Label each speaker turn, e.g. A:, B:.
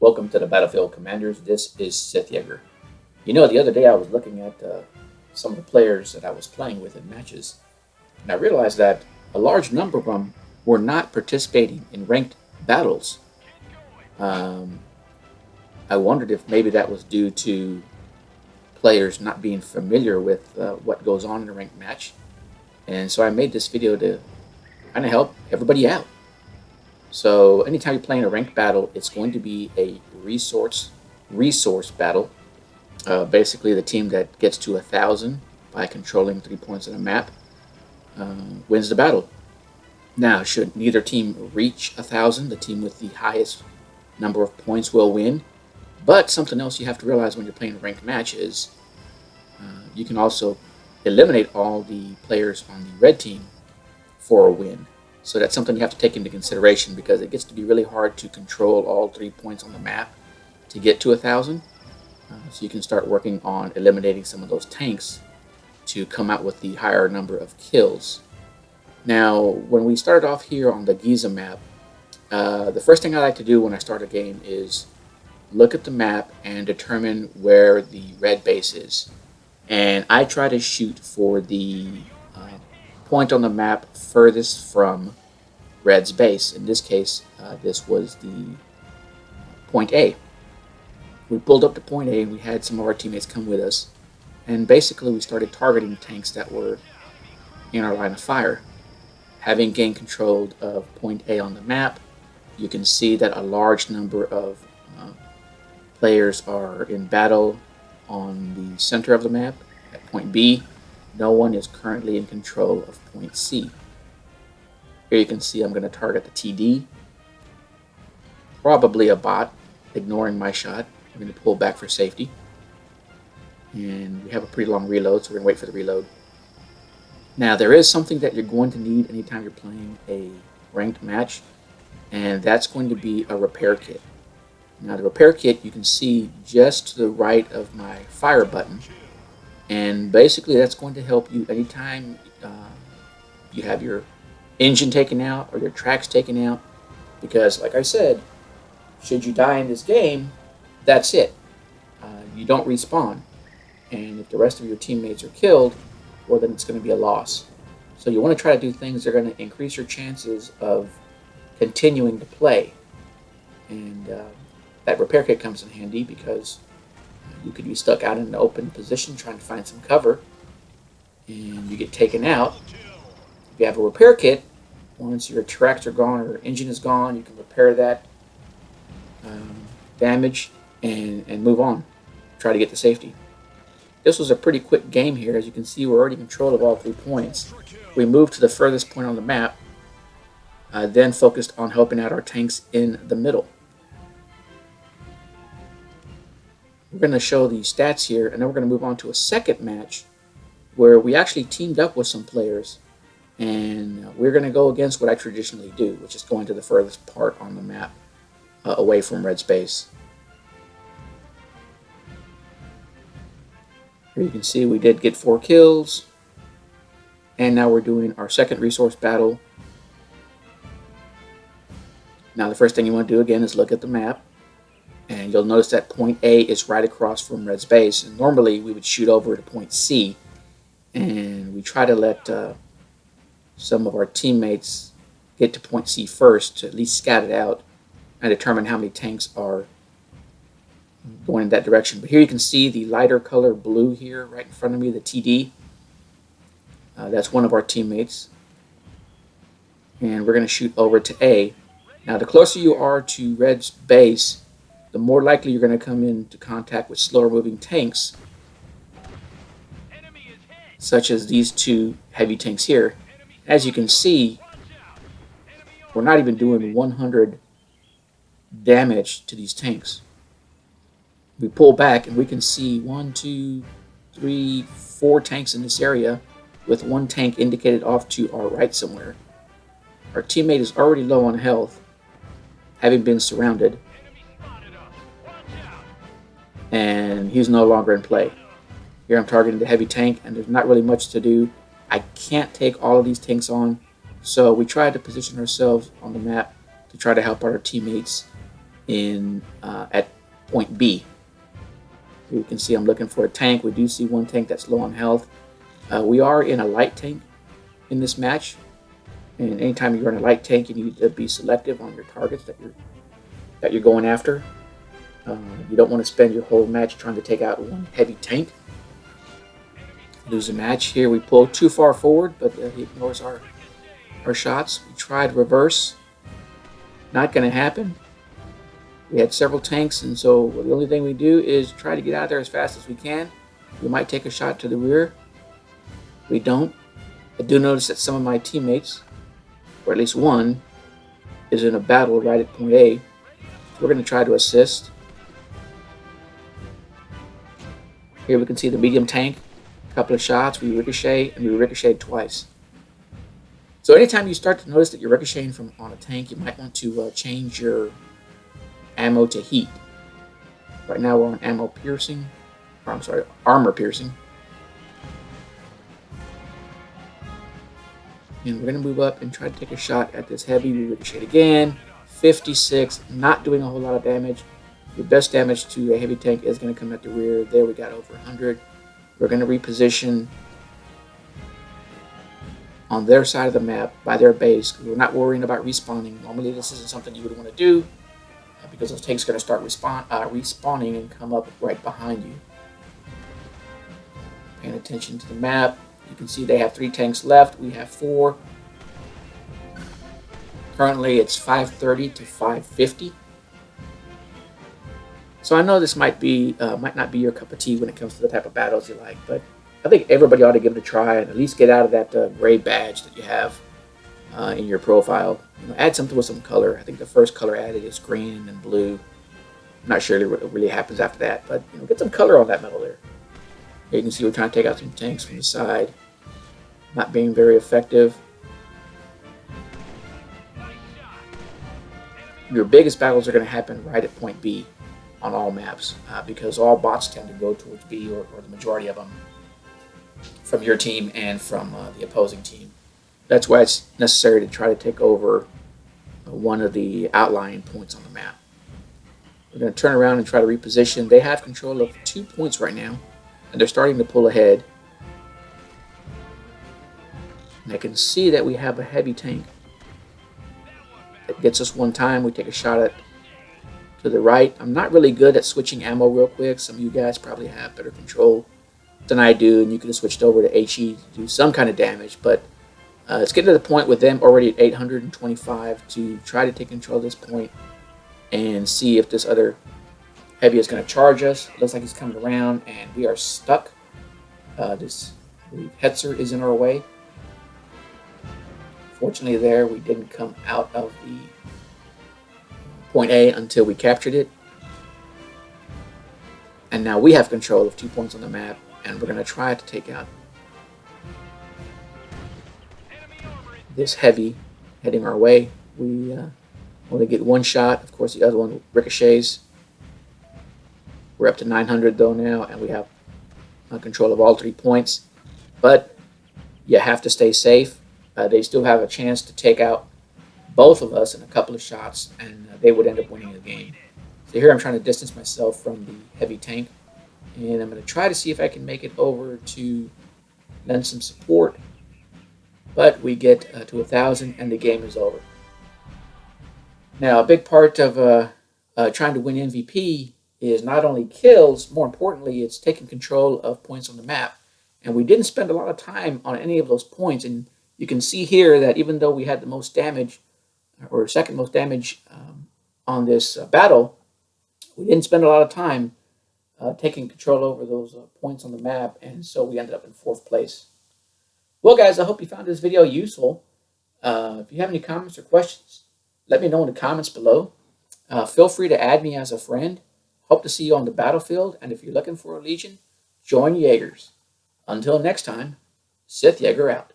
A: Welcome to the Battlefield Commanders. This is SithJaeger. You know, the other day I was looking at some of the players that I was playing with in matches, and I realized that a large number of them were not participating in ranked battles. Um, I wondered if maybe that was due to players not being familiar with what goes on in a ranked match. And so I made this video to kind of help everybody out. So anytime you're playing a ranked battle, it's going to be a resource battle. Basically, the team that gets to 1,000 by controlling 3 points on a map wins the battle. Now, should neither team reach 1,000, the team with the highest number of points will win. But something else you have to realize when you're playing a ranked match is you can also eliminate all the players on the red team for a win. So that's something you have to take into consideration because it gets to be really hard to control all 3 points on the map to get to 1,000. So you can start working on eliminating some of those tanks to come out with the higher number of kills. Now, when we started off here on the Giza map, the first thing I like to do when I start a game is look at the map and determine where the red base is. And I try to shoot for the point on the map furthest from red's base. In this case, this was the point A. We pulled up to point A and we had some of our teammates come with us. And basically we started targeting tanks that were in our line of fire. Having gained control of point A on the map, you can see that a large number of players are in battle on the center of the map at point B. No one is currently in control of point C. Here you can see I'm going to target the TD. Probably a bot, ignoring my shot. I'm going to pull back for safety. And we have a pretty long reload, so we're going to wait for the reload. Now, there is something that you're going to need anytime you're playing a ranked match, and that's going to be a repair kit. Now, the repair kit you can see just to the right of my fire button. And basically, that's going to help you anytime you have your engine taken out or your tracks taken out. Because, like I said, should you die in this game, that's it. You don't respawn. And if the rest of your teammates are killed, well, then it's going to be a loss. So you want to try to do things that are going to increase your chances of continuing to play. And that repair kit comes in handy because you could be stuck out in an open position trying to find some cover, and you get taken out. If you have a repair kit, once your tracks are gone or your engine is gone, you can repair that damage and move on. Try to get to safety. This was a pretty quick game here. As you can see, we're already in control of all 3 points. We moved to the furthest point on the map, then focused on helping out our tanks in the middle. We're going to show the stats here, and then we're going to move on to a second match where we actually teamed up with some players, and we're going to go against what I traditionally do, which is going to the furthest part on the map away from red's base. Here you can see we did get 4 kills, and now we're doing our second resource battle. Now the first thing you want to do again is look at the map. And you'll notice that point A is right across from red's base. And normally we would shoot over to point C. And we try to let some of our teammates get to point C first to at least scout it out and determine how many tanks are going in that direction. But here you can see the lighter color blue here right in front of me, the TD. That's one of our teammates. And we're going to shoot over to A. Now the closer you are to red's base, the more likely you're going to come into contact with slower moving tanks, such as these 2 heavy tanks here. As you can see, we're not even doing 100 damage to these tanks. We pull back and we can see 1, 2, 3, 4 tanks in this area, with 1 tank indicated off to our right somewhere. Our teammate is already low on health, having been surrounded, and he's no longer in play. Here I'm targeting the heavy tank, and there's not really much to do. I can't take all of these tanks on, so we try to position ourselves on the map to try to help our teammates in at point B. Here you can see I'm looking for a tank. We do see one tank that's low on health. We are in a light tank in this match, and anytime you're in a light tank, you need to be selective on your targets that you're going after. You don't want to spend your whole match trying to take out one heavy tank. Lose a match. Here we pull too far forward, but he ignores our shots. We tried reverse. Not going to happen. We had several tanks, and so the only thing we do is try to get out there as fast as we can. We might take a shot to the rear. We don't. I do notice that some of my teammates, or at least one, is in a battle right at point A. So we're going to try to assist. Here we can see the medium tank. A couple of shots, we ricochet, and we ricocheted twice. So anytime you start to notice that you're ricocheting from on a tank, you might want to change your ammo to heat. Right now we're on armor piercing. And we're going to move up and try to take a shot at this heavy. We ricochet again. 56, not doing a whole lot of damage. Your best damage to a heavy tank is going to come at the rear. There we got over 100. We're going to reposition on their side of the map by their base. We're not worrying about respawning. Normally this isn't something you would want to do because those tanks are going to start respawning and come up right behind you. Paying attention to the map. You can see they have 3 tanks left. We have 4. Currently it's 530 to 550. So I know this might not be your cup of tea when it comes to the type of battles you like, but I think everybody ought to give it a try and at least get out of that gray badge that you have in your profile. Add something with some color. I think the first color added is green and then blue. I'm not sure what really happens after that, but get some color on that metal there. Here you can see we're trying to take out some tanks from the side. Not being very effective. Your biggest battles are going to happen right at point B on all maps because all bots tend to go towards B, or the majority of them, from your team and from the opposing team. That's why it's necessary to try to take over one of the outlying points on the map. We're going to turn around and try to reposition. They have control of 2 points right now, and they're starting to pull ahead. And I can see that we have a heavy tank that gets us one time. We take a shot to the right. I'm not really good at switching ammo real quick. Some of you guys probably have better control than I do, and you could have switched over to HE to do some kind of damage, but it's getting to the point with them already at 825 to try to take control of this point and see if this other heavy is going to charge us. It looks like he's coming around, and we are stuck. This Hetzer is in our way. Fortunately there, we didn't come out of the point A until we captured it. And now we have control of 2 points on the map, and we're going to try to take out this heavy heading our way. We only get one shot. Of course, the other one ricochets. We're up to 900 though now, and we have control of all 3 points. But you have to stay safe. They still have a chance to take out both of us in a couple of shots, and they would end up winning the game. So here I'm trying to distance myself from the heavy tank, and I'm going to try to see if I can make it over to lend some support. But we get to 1,000, and the game is over. Now, a big part of trying to win MVP is not only kills, more importantly, it's taking control of points on the map. And we didn't spend a lot of time on any of those points, and you can see here that even though we had the most damage, or second most damage on this battle, we didn't spend a lot of time taking control over those points on the map, and so we ended up in 4th place. Well, guys, I hope you found this video useful. If you have any comments or questions, let me know in the comments below. Feel free to add me as a friend. Hope to see you on the battlefield, and if you're looking for a Legion, join Jaegers. Until next time, SithJaeger out.